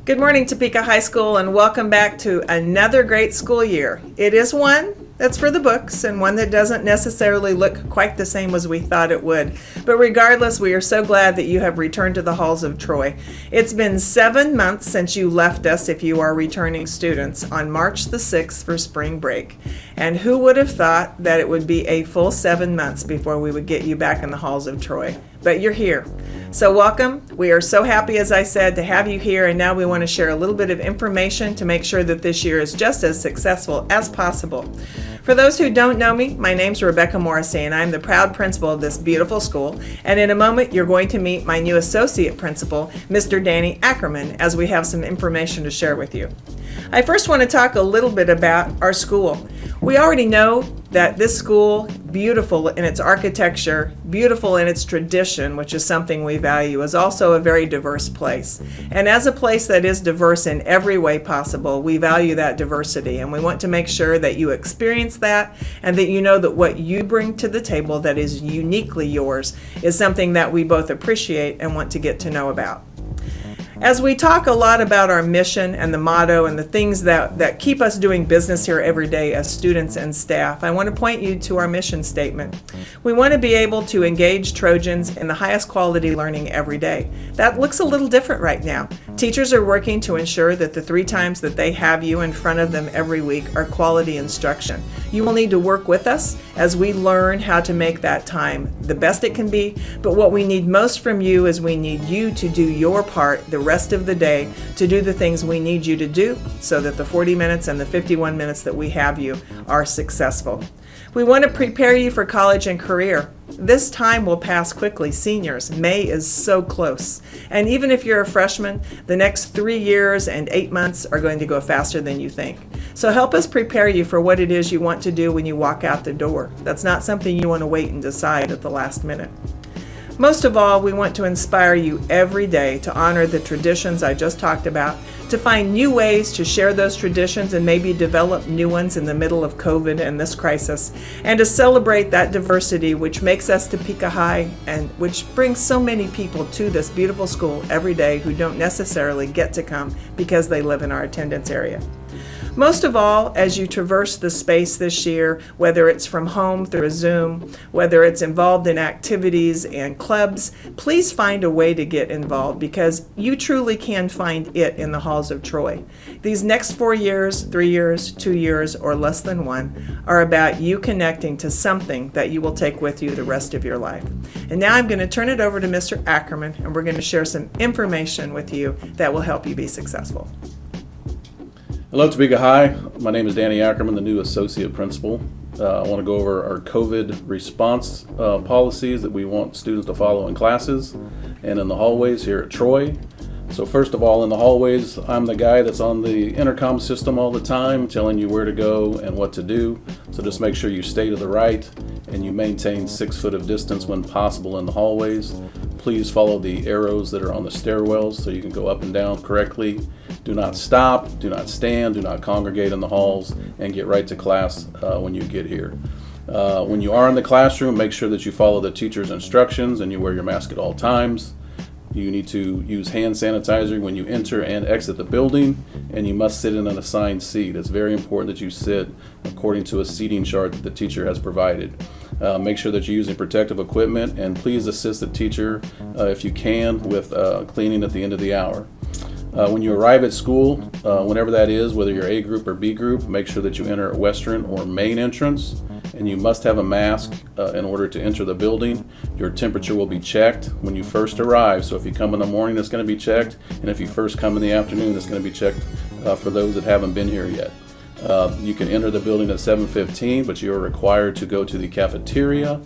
Good morning, Topeka High School, and welcome back to another great school year. It is one that's for the books and one that doesn't necessarily look quite the same as we thought it would. But regardless, we are so glad that you have returned to the halls of Troy. It's been 7 months since you left us if you are returning students on March the 6th for spring break. And who would have thought that it would be a full 7 months before we would get you back in the halls of Troy? But you're here. So welcome. We are so happy, as I said, to have you here, and now we want to share a little bit of information to make sure that this year is just as successful as possible. For those who don't know me, my name's Rebecca Morrissey, and I'm the proud principal of this beautiful school. And in a moment, you're going to meet my new associate principal, Mr. Danny Ackerman, as we have some information to share with you. I first want to talk a little bit about our school. We already know that this school, beautiful in its architecture, beautiful in its tradition, which is something we value, is also a very diverse place. And as a place that is diverse in every way possible, we value that diversity, and we want to make sure that you experience that and that you know that what you bring to the table that is uniquely yours is something that we both appreciate and want to get to know about. As we talk a lot about our mission and the motto and the things that keep us doing business here every day as students and staff, I want to point you to our mission statement. We want to be able to engage Trojans in the highest quality learning every day. That looks a little different right now. Teachers are working to ensure that the 3 times that they have you in front of them every week are quality instruction. You will need to work with us as we learn how to make that time the best it can be, but what we need most from you is we need you to do your part the rest of the day to do the things we need you to do so that the 40 minutes and the 51 minutes that we have you are successful. We want to prepare you for college and career. This time will pass quickly. Seniors, May is so close. And even if you're a freshman, the next 3 years and 8 months are going to go faster than you think. So help us prepare you for what it is you want to do when you walk out the door. That's not something you want to wait and decide at the last minute. Most of all, we want to inspire you every day to honor the traditions I just talked about, to find new ways to share those traditions and maybe develop new ones in the middle of COVID and this crisis, and to celebrate that diversity which makes us Topeka High and which brings so many people to this beautiful school every day who don't necessarily get to come because they live in our attendance area. Most of all, as you traverse the space this year, whether it's from home through a Zoom, whether it's involved in activities and clubs, please find a way to get involved because you truly can find it in the halls of Troy. These next 4 years, 3 years, 2 years, or less than 1 are about you connecting to something that you will take with you the rest of your life. And now I'm going to turn it over to Mr. Ackerman, and we're going to share some information with you that will help you be successful. Hello, Topeka High. My name is Danny Ackerman, the new associate principal. I want to go over our COVID response policies that we want students to follow in classes and in the hallways here at Troy. So first of all, in the hallways, I'm the guy that's on the intercom system all the time, telling you where to go and what to do. So just make sure you stay to the right and you maintain 6 foot of distance when possible in the hallways. Please follow the arrows that are on the stairwells so you can go up and down correctly. Do not stop, do not stand, do not congregate in the halls, and get right to class when you get here. When you are in the classroom, make sure that you follow the teacher's instructions and you wear your mask at all times. You need to use hand sanitizer when you enter and exit the building, and you must sit in an assigned seat. It's very important that you sit according to a seating chart that the teacher has provided. Make sure that you're using protective equipment, and please assist the teacher if you can with cleaning at the end of the hour. When you arrive at school, whenever that is, whether you're A group or B group, make sure that you enter western or main entrance, and you must have a mask in order to enter the building. Your temperature will be checked when you first arrive, so if you come in the morning, it's going to be checked, and if you first come in the afternoon, it's going to be checked for those that haven't been here yet. You can enter the building at 7:15, but you are required to go to the cafeteria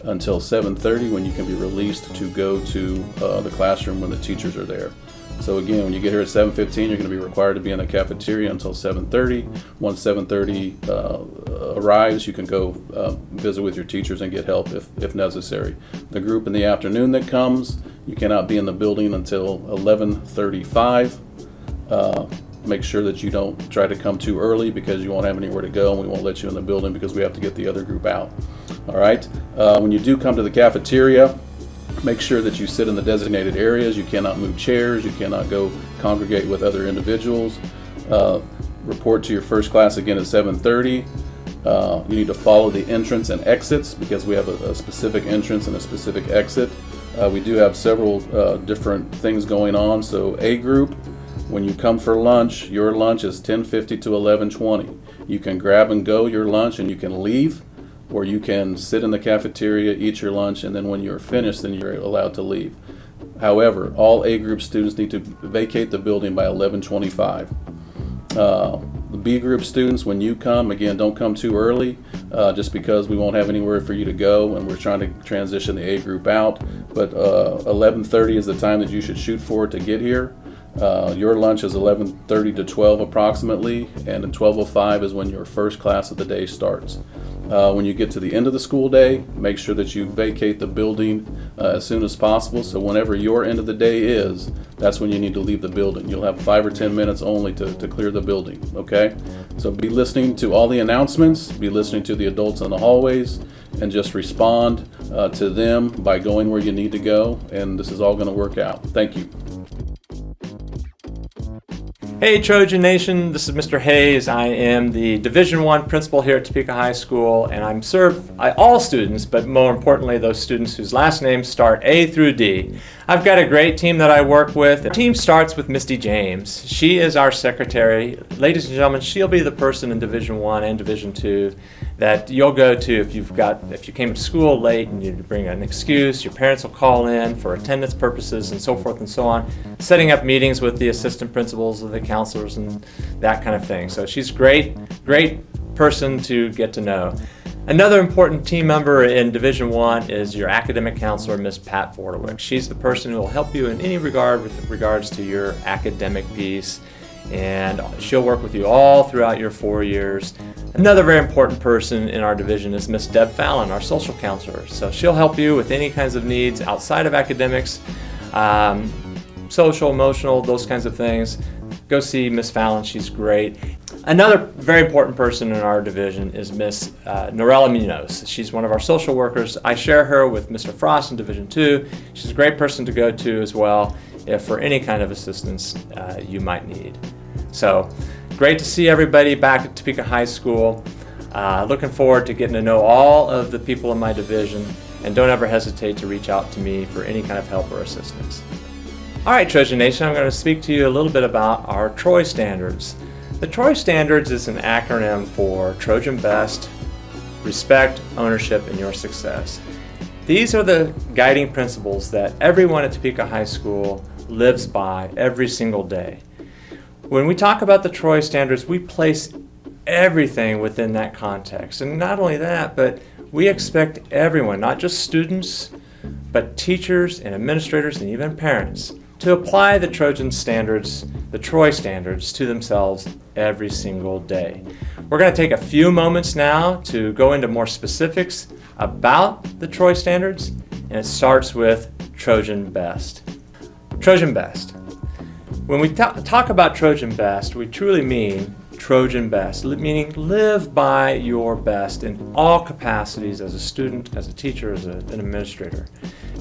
until 7:30 when you can be released to go to the classroom when the teachers are there. So again, when you get here at 7:15, you're going to be required to be in the cafeteria until 7:30. Once 7:30 arrives, you can go visit with your teachers and get help if necessary. The group in the afternoon that comes, you cannot be in the building until 11:35. Make sure that you don't try to come too early because you won't have anywhere to go, and we won't let you in the building because we have to get the other group out. All right. When you do come to the cafeteria, Make sure that you sit in the designated areas. You cannot move chairs. You cannot go congregate with other individuals. Report to your first class again at 7:30. You need to follow the entrance and exits because we have a specific entrance and a specific exit. We do have several different things going on. So A group, when you come for lunch, your lunch is 10:50 to 11:20. You can grab and go your lunch and you can leave, or you can sit in the cafeteria, eat your lunch, and then when you're finished, then you're allowed to leave. However, all A group students need to vacate the building by 11:25. The B group students, when you come, again, don't come too early, just because we won't have anywhere for you to go, and we're trying to transition the A group out. But 11:30 is the time that you should shoot for to get here. Your lunch is 11:30 to 12 approximately, and at 12:05 is when your first class of the day starts. When you get to the end of the school day, make sure that you vacate the building as soon as possible. So whenever your end of the day is, that's when you need to leave the building. You'll have 5 or 10 minutes only to clear the building, okay? So be listening to all the announcements, be listening to the adults in the hallways, and just respond to them by going where you need to go, and this is all going to work out. Thank you. Hey Trojan Nation, this is Mr. Hayes. I am the Division I principal here at Topeka High School, and I'm served by all students, but more importantly those students whose last names start A through D. I've got a great team that I work with. The team starts with Misty James. She is our secretary. Ladies and gentlemen, she'll be the person in Division I and Division II that you'll go to if you came to school late and you bring an excuse. Your parents will call in for attendance purposes and so forth and so on, setting up meetings with the assistant principals or the counselors and that kind of thing. So she's great person to get to know. Another important team member in Division I is your academic counselor, Miss Pat Vordewick. She's the person who will help you in any regard with regards to your academic piece, and she'll work with you all throughout your 4 years. Another very important person in our division is Miss Deb Fallon, our social counselor. So she'll help you with any kinds of needs outside of academics, social, emotional, those kinds of things. Go see Miss Fallon, she's great. Another very important person in our division is Miss Norella Munoz. She's one of our social workers. I share her with Mr. Frost in Division II. She's a great person to go to as well if for any kind of assistance you might need. So great to see everybody back at Topeka High School. Looking forward to getting to know all of the people in my division, and don't ever hesitate to reach out to me for any kind of help or assistance. All right, Trojan Nation, I'm going to speak to you a little bit about our Troy Standards. The Troy Standards is an acronym for Trojan Best, Respect, Ownership, and Your Success. These are the guiding principles that everyone at Topeka High School lives by every single day. When we talk about the Troy Standards, we place everything within that context. And not only that, but we expect everyone, not just students, but teachers and administrators and even parents, to apply the Trojan Standards, the Troy Standards, to themselves every single day. We're going to take a few moments now to go into more specifics about the Troy Standards, and it starts with Trojan Best. Trojan Best. When we talk about Trojan Best, we truly mean Trojan Best, meaning live by your best in all capacities as a student, as a teacher, as an administrator.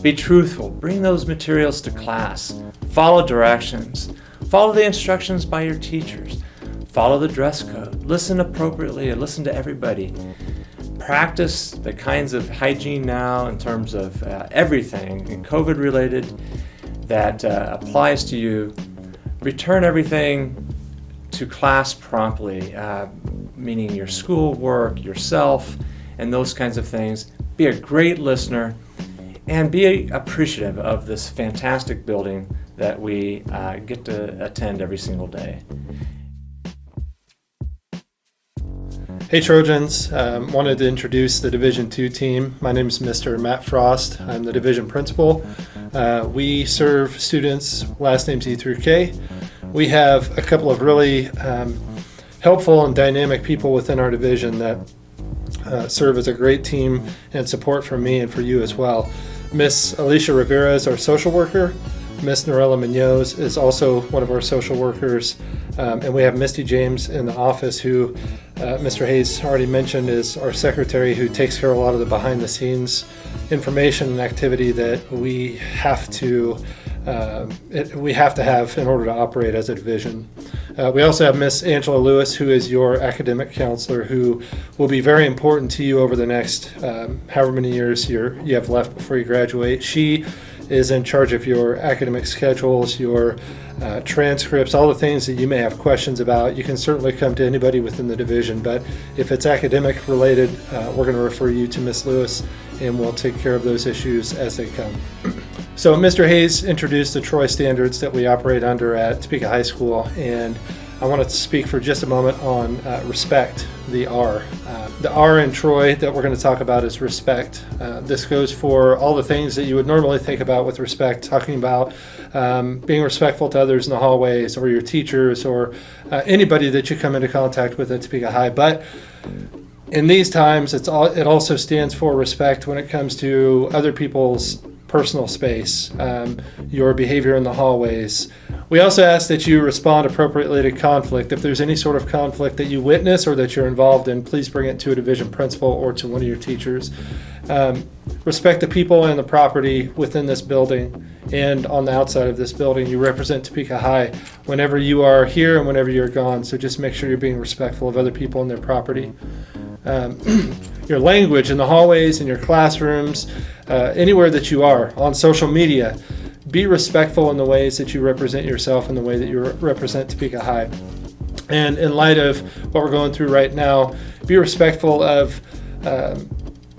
Be truthful, bring those materials to class, follow directions, follow the instructions by your teachers, follow the dress code, listen appropriately and listen to everybody. Practice the kinds of hygiene now in terms of everything COVID related that applies to you. Return everything to class promptly, meaning your schoolwork, yourself, and those kinds of things. Be a great listener and be appreciative of this fantastic building that we get to attend every single day. Hey Trojans, wanted to introduce the Division II team. My name is Mr. Matt Frost. I'm the division principal. We serve students last names E through K. We have a couple of really helpful and dynamic people within our division that serve as a great team and support for me and for you as well. Miss Alicia Rivera is our social worker. Miss Norella Munoz is also one of our social workers. And we have Misty James in the office who Mr. Hayes already mentioned, is our secretary who takes care of a lot of the behind the scenes information and activity that we have to have in order to operate as a division. We also have Miss Angela Lewis, who is your academic counselor, who will be very important to you over the next however many years you have left before you graduate. She is in charge of your academic schedules, your transcripts, all the things that you may have questions about. You can certainly come to anybody within the division, but if it's academic related, we're going to refer you to Miss Lewis, and we'll take care of those issues as they come. So Mr. Hayes introduced the Troy standards that we operate under at Topeka High School, and I want to speak for just a moment on respect, the R. The R in Troy that we're going to talk about is respect. This goes for all the things that you would normally think about with respect, talking about being respectful to others in the hallways or your teachers or anybody that you come into contact with at Topeka High. But in these times, it also stands for respect when it comes to other people's personal space, your behavior in the hallways. We also ask that you respond appropriately to conflict. If there's any sort of conflict that you witness or that you're involved in, please bring it to a division principal or to one of your teachers. Respect the people and the property within this building and on the outside of this building. You represent Topeka High whenever you are here and whenever you're gone, so just make sure you're being respectful of other people and their property. Your language in the hallways, in your classrooms, anywhere that you are, on social media, be respectful in the ways that you represent yourself and the way that you represent Topeka High. And in light of what we're going through right now, be respectful of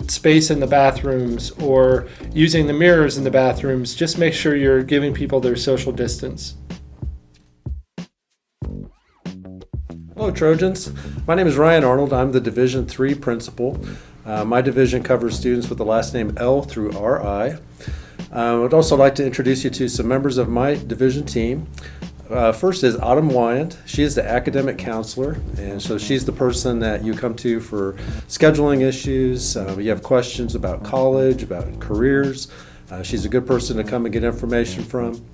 space in the bathrooms or using the mirrors in the bathrooms. Just make sure you're giving people their social distance. Hello, Trojans. My name is Ryan Arnold. I'm the Division III principal. My division covers students with the last name L through RI. I would also like to introduce you to some members of my division team. First is Autumn Wyand. She is the academic counselor, and so she's the person that you come to for scheduling issues. You have questions about college, about careers. She's a good person to come and get information from.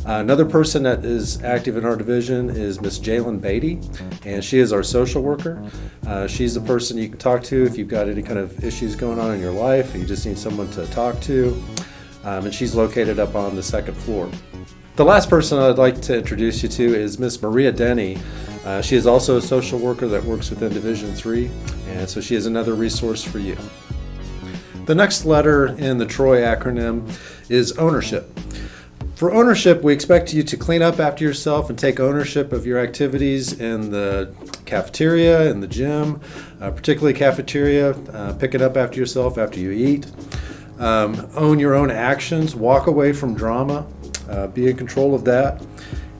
Another person that is active in our division is Miss Jalen Beatty, and she is our social worker. She's the person you can talk to if you've got any kind of issues going on in your life, or you just need someone to talk to. And she's located up on the second floor. The last person I'd like to introduce you to is Miss Maria Denny. She is also a social worker that works within Division III, and so she is another resource for you. The next letter in the Troy acronym is ownership. For ownership, we expect you to clean up after yourself and take ownership of your activities in the cafeteria, in the gym, particularly cafeteria. Pick it up after yourself after you eat. Own your own actions. Walk away from drama. Be in control of that.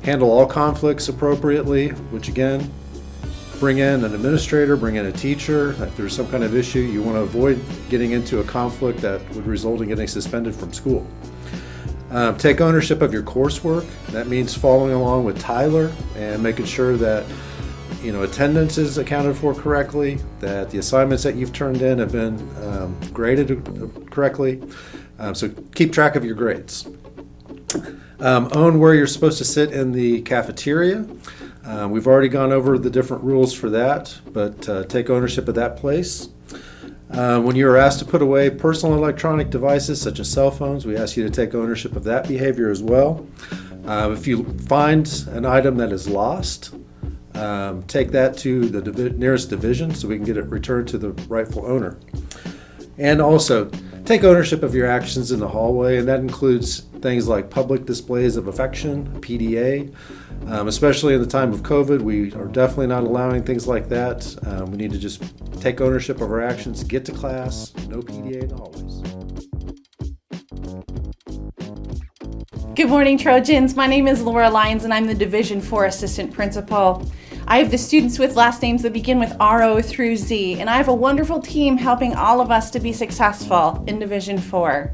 Handle all conflicts appropriately, which again, bring in an administrator, bring in a teacher. If there's some kind of issue, you want to avoid getting into a conflict that would result in getting suspended from school. Take ownership of your coursework. That means following along with Tyler and making sure that attendance is accounted for correctly, that the assignments that you've turned in have been graded correctly. So keep track of your grades. Own where you're supposed to sit in the cafeteria. We've already gone over the different rules for that, but take ownership of that place. When you are asked to put away personal electronic devices such as cell phones, we ask you to take ownership of that behavior as well. If you find an item that is lost, take that to the nearest division so we can get it returned to the rightful owner. And also, take ownership of your actions in the hallway, and that includes things like public displays of affection, PDA. Especially in the time of COVID, we are definitely not allowing things like that. We need to just take ownership of our actions, get to class, no PDA in the hallways. Good morning, Trojans. My name is Laura Lyons, and I'm the Division IV Assistant Principal. I have the students with last names that begin with RO through Z, and I have a wonderful team helping all of us to be successful in Division IV.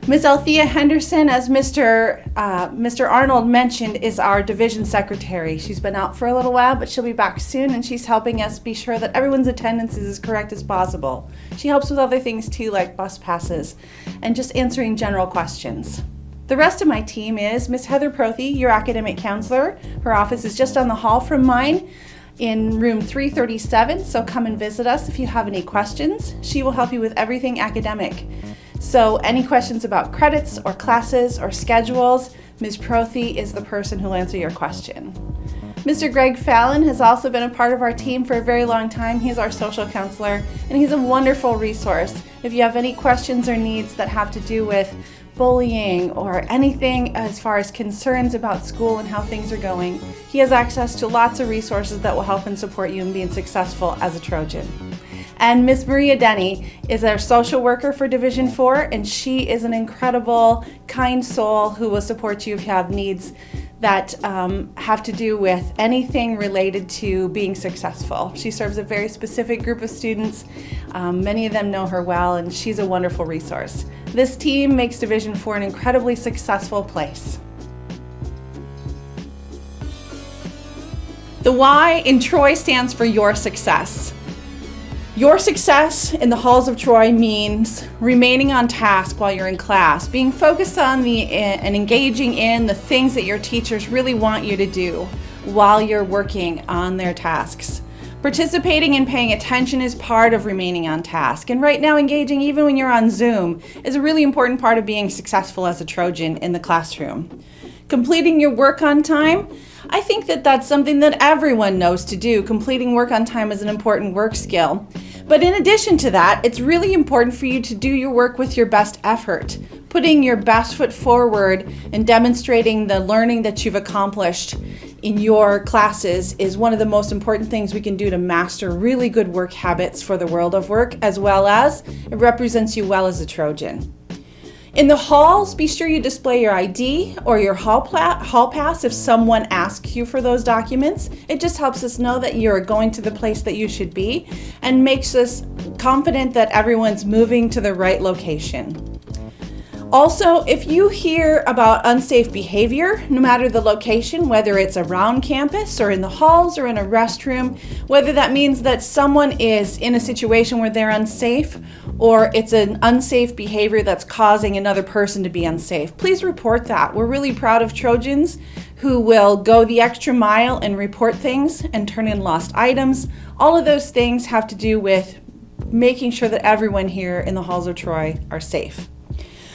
Ms. Althea Henderson, as Mr. Arnold mentioned, is our division secretary. She's been out for a little while, but she'll be back soon, and she's helping us be sure that everyone's attendance is as correct as possible. She helps with other things too, like bus passes, and just answering general questions. The rest of my team is Ms. Heather Prothy, your academic counselor. Her office is just down the hall from mine. in room 337, so come and visit us if you have any questions. She will help you with everything academic. So any questions about credits or classes or schedules, Ms. Prothy is the person who'll answer your question. Mr. Greg Fallon has also been a part of our team for a very long time. He's our social counselor, and he's a wonderful resource. If you have any questions or needs that have to do with bullying or anything as far as concerns about school and how things are going, he has access to lots of resources that will help and support you in being successful as a Trojan. And Miss Maria Denny is our social worker for Division 4, and she is an incredible, kind soul who will support you if you have needs that have to do with anything related to being successful. She serves a very specific group of students. Many of them know her well, and she's a wonderful resource. This team makes Division 4 an incredibly successful place. The Y in Troy stands for your success. Your success in the halls of Troy means remaining on task while you're in class, being focused on and engaging in the things that your teachers really want you to do while you're working on their tasks. Participating and paying attention is part of remaining on task, and right now engaging even when you're on Zoom is a really important part of being successful as a Trojan in the classroom. Completing your work on time, I think that that's something that everyone knows to do. Completing work on time is an important work skill. But in addition to that, it's really important for you to do your work with your best effort. Putting your best foot forward and demonstrating the learning that you've accomplished in your classes is one of the most important things we can do to master really good work habits for the world of work, as well as it represents you well as a Trojan. In the halls, be sure you display your ID or your hall pass if someone asks you for those documents. It just helps us know that you're going to the place that you should be and makes us confident that everyone's moving to the right location. Also, if you hear about unsafe behavior, no matter the location, whether it's around campus or in the halls or in a restroom, whether that means that someone is in a situation where they're unsafe or it's an unsafe behavior that's causing another person to be unsafe, please report that. We're really proud of Trojans who will go the extra mile and report things and turn in lost items. All of those things have to do with making sure that everyone here in the halls of Troy are safe.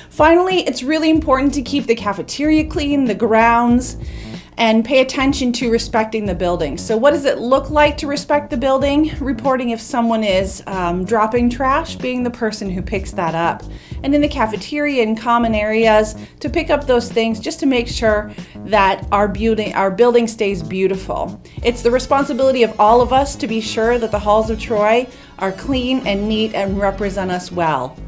Finally, it's really important to keep the cafeteria clean, the grounds, and pay attention to respecting the building. So what does it look like to respect the building? Reporting if someone is dropping trash, being the person who picks that up. And in the cafeteria and common areas, to pick up those things just to make sure that our building stays beautiful. It's the responsibility of all of us to be sure that the halls of Troy are clean and neat and represent us well.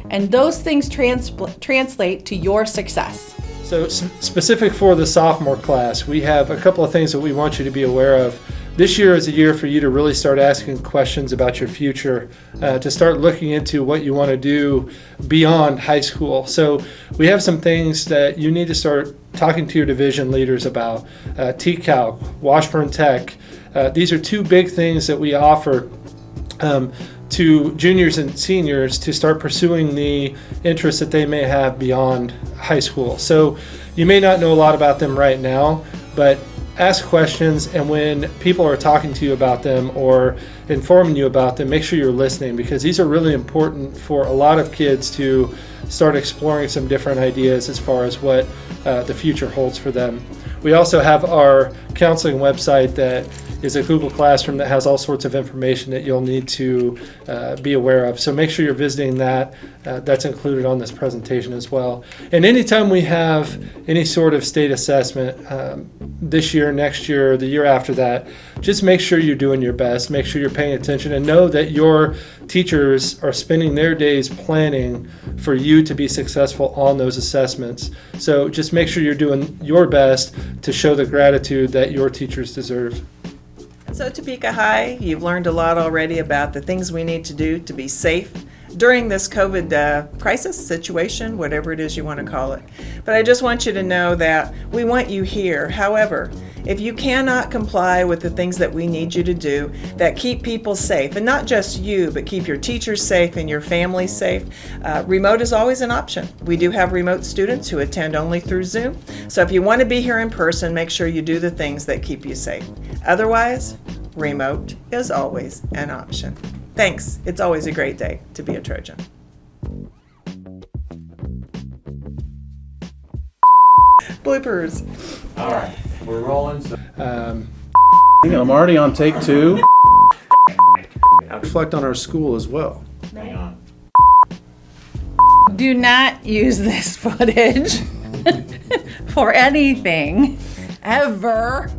And those things translate to your success. So specific for the sophomore class, we have a couple of things that we want you to be aware of. This year is a year for you to really start asking questions about your future, to start looking into what you want to do beyond high school. So we have some things that you need to start talking to your division leaders about. T-Calc, Washburn Tech. These are two big things that we offer to juniors and seniors to start pursuing the interests that they may have beyond high school. So you may not know a lot about them right now, but ask questions, and when people are talking to you about them or informing you about them, make sure you're listening, because these are really important for a lot of kids to start exploring some different ideas as far as what the future holds for them. We also have our counseling website that is a Google Classroom that has all sorts of information that you'll need to be aware of. So make sure you're visiting that. That's included on this presentation as well. And anytime we have any sort of state assessment, this year, next year, the year after that, just make sure you're doing your best. Make sure you're paying attention, and know that your teachers are spending their days planning for you to be successful on those assessments. So just make sure you're doing your best to show the gratitude that your teachers deserve. So Topeka High, you've learned a lot already about the things we need to do to be safe during this COVID crisis situation, whatever it is you want to call it. But I just want you to know that we want you here. However, if you cannot comply with the things that we need you to do that keep people safe, and not just you, but keep your teachers safe and your family safe, remote is always an option. We do have remote students who attend only through Zoom. So if you want to be here in person, make sure you do the things that keep you safe. Otherwise, remote is always an option. Thanks. It's always a great day to be a Trojan. Bloopers. All right, we're rolling. So I'm already on take 2. Reflect on our school as well. hang on. Do not use this footage for anything ever.